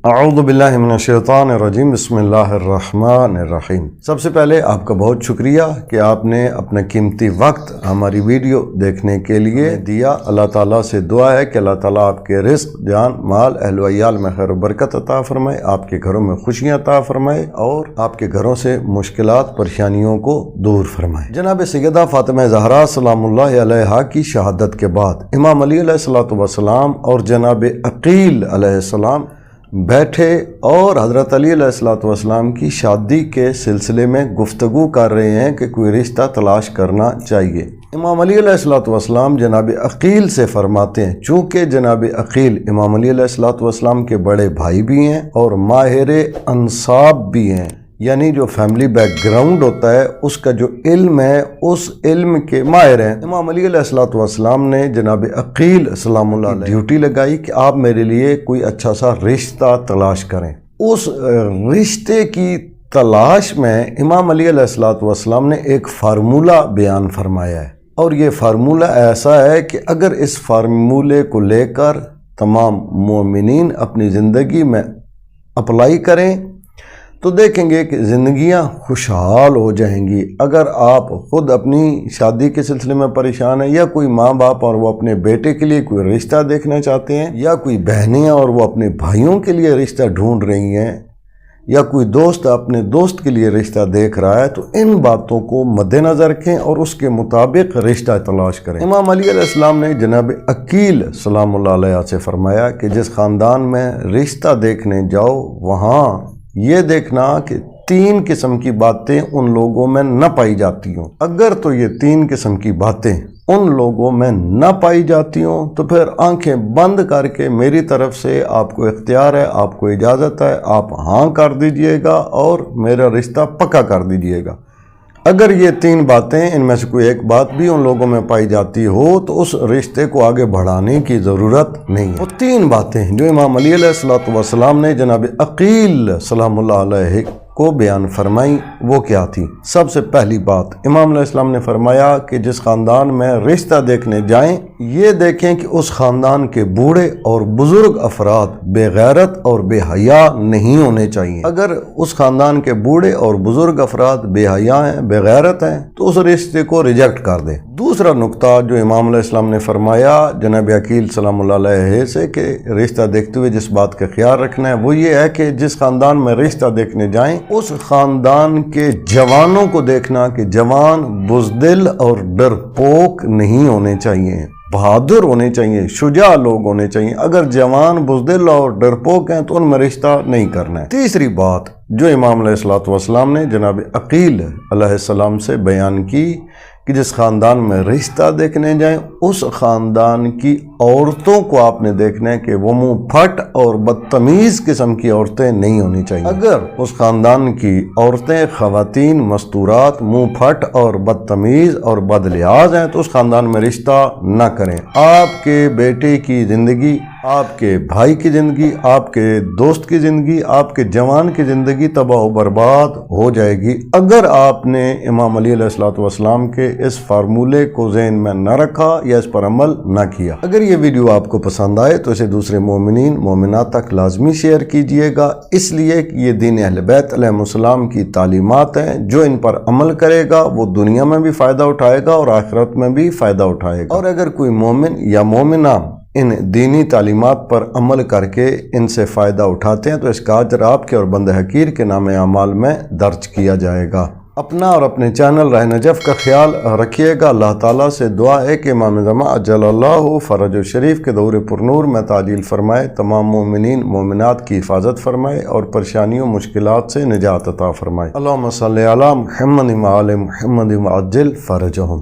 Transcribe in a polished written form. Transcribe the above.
اعوذ باللہ من الشیطان الرجیم بسم اللہ الرحمن الرحیم۔ سب سے پہلے آپ کا بہت شکریہ کہ آپ نے اپنا قیمتی وقت ہماری ویڈیو دیکھنے کے لیے دیا۔ اللہ تعالیٰ سے دعا ہے کہ اللہ تعالیٰ آپ کے رزق، جان، مال، اہل و عیال میں خیر و برکت عطا فرمائے، آپ کے گھروں میں خوشیاں عطا فرمائے اور آپ کے گھروں سے مشکلات پریشانیوں کو دور فرمائے۔ جناب سیدہ فاطمہ زہرا سلام اللہ علیہا کی شہادت کے بعد امام علی علیہ السلام اور جناب عقیل علیہ السلام بیٹھے اور حضرت علی علیہ السلام کی شادی کے سلسلے میں گفتگو کر رہے ہیں کہ کوئی رشتہ تلاش کرنا چاہیے۔ امام علی علیہ السلام جناب عقیل سے فرماتے ہیں، چونکہ جناب عقیل امام علی علیہ السلام کے بڑے بھائی بھی ہیں اور ماہر انساب بھی ہیں، یعنی جو فیملی بیک گراؤنڈ ہوتا ہے اس کا جو علم ہے اس علم کے ماہر ہیں۔ امام علی علیہ السلام نے جناب عقیل سلام اللہ علیہ ڈیوٹی لگائی کہ آپ میرے لیے کوئی اچھا سا رشتہ تلاش کریں۔ اس رشتے کی تلاش میں امام علی علیہ السلام نے ایک فارمولہ بیان فرمایا ہے، اور یہ فارمولہ ایسا ہے کہ اگر اس فارمولے کو لے کر تمام مومنین اپنی زندگی میں اپلائی کریں تو دیکھیں گے کہ زندگیاں خوشحال ہو جائیں گی۔ اگر آپ خود اپنی شادی کے سلسلے میں پریشان ہیں، یا کوئی ماں باپ اور وہ اپنے بیٹے کے لیے کوئی رشتہ دیکھنا چاہتے ہیں، یا کوئی بہنیں اور وہ اپنے بھائیوں کے لیے رشتہ ڈھونڈ رہی ہیں، یا کوئی دوست اپنے دوست کے لیے رشتہ دیکھ رہا ہے، تو ان باتوں کو مد نظر رکھیں اور اس کے مطابق رشتہ تلاش کریں۔ امام علی علیہ السلام نے جناب عقیل سلام اللہ علیہ سے فرمایا کہ جس خاندان میں رشتہ دیکھنے جاؤ وہاں یہ دیکھنا کہ 3 قسم کی باتیں ان لوگوں میں نہ پائی جاتی ہوں۔ اگر تو یہ 3 قسم کی باتیں ان لوگوں میں نہ پائی جاتی ہوں تو پھر آنکھیں بند کر کے میری طرف سے آپ کو اختیار ہے، آپ کو اجازت ہے، آپ ہاں کر دیجئے گا اور میرا رشتہ پکا کر دیجئے گا۔ اگر یہ 3 باتیں ان میں سے کوئی ایک بات بھی ان لوگوں میں پائی جاتی ہو تو اس رشتے کو آگے بڑھانے کی ضرورت نہیں ہے۔ وہ 3 باتیں جو امام علی علیہ السلام نے جناب عقیل سلام اللہ علیہ کو بیان فرمائی وہ کیا تھی؟ سب سے پہلی بات امام علیہ السلام نے فرمایا کہ جس خاندان میں رشتہ دیکھنے جائیں یہ دیکھیں کہ اس خاندان کے بوڑھے اور بزرگ افراد بے غیرت اور بے حیا نہیں ہونے چاہیے۔ اگر اس خاندان کے بوڑھے اور بزرگ افراد بے حیا ہیں، بے غیرت ہیں، تو اس رشتے کو ریجیکٹ کر دیں۔ دوسرا نقطہ جو امام علیہ السلام نے فرمایا جناب عقیل سلام اللہ علیہ سے کہ رشتہ دیکھتے ہوئے جس بات کا خیال رکھنا ہے وہ یہ ہے کہ جس خاندان میں رشتہ دیکھنے جائیں اس خاندان کے جوانوں کو دیکھنا کہ جوان بزدل اور ڈرپوک نہیں ہونے چاہیے، بہادر ہونے چاہیے، شجاع لوگ ہونے چاہیے۔ اگر جوان بزدل اور ڈرپوک ہیں تو ان میں رشتہ نہیں کرنا ہے۔ تیسری بات جو امام علیہ السلام نے جناب عقیل علیہ السلام سے بیان کی کہ جس خاندان میں رشتہ دیکھنے جائیں اس خاندان کی عورتوں کو آپ نے دیکھنا ہے کہ وہ منہ پھٹ اور بدتمیز قسم کی عورتیں نہیں ہونی چاہیے۔ اگر اس خاندان کی عورتیں، خواتین مستورات، منہ پھٹ اور بدتمیز اور بد لحاظ ہیں تو اس خاندان میں رشتہ نہ کریں۔ آپ کے بیٹے کی زندگی، آپ کے بھائی کی زندگی، آپ کے دوست کی زندگی، آپ کے جوان کی زندگی تباہ و برباد ہو جائے گی اگر آپ نے امام علی علیہ السلام کے اس فارمولے کو ذہن میں نہ رکھا یا اس پر عمل نہ کیا۔ اگر یہ ویڈیو آپ کو پسند آئے تو اسے دوسرے مومنین مومنات تک لازمی شیئر کیجئے گا، اس لیے کہ یہ دین اہل بیت علیہ السلام کی تعلیمات ہیں، جو ان پر عمل کرے گا وہ دنیا میں بھی فائدہ اٹھائے گا اور آخرت میں بھی فائدہ اٹھائے گا۔ اور اگر کوئی مومن یا مومنہ ان دینی تعلیمات پر عمل کر کے ان سے فائدہ اٹھاتے ہیں تو اس کا اجر آپ کے اور بندہ حقیر کے نام اعمال میں درج کیا جائے گا۔ اپنا اور اپنے چینل راہ نجف کا خیال رکھیے گا۔ اللہ تعالیٰ سے دعا ہے کہ امام زمان اجل اللہ فرج الشریف کے دور پرنور میں تعجیل فرمائے، تمام مومنین مومنات کی حفاظت فرمائے اور پریشانیوں مشکلات سے نجات عطا فرمائے۔ اللہم صلی علی محمد وعلی محمد وعجل فرجہم۔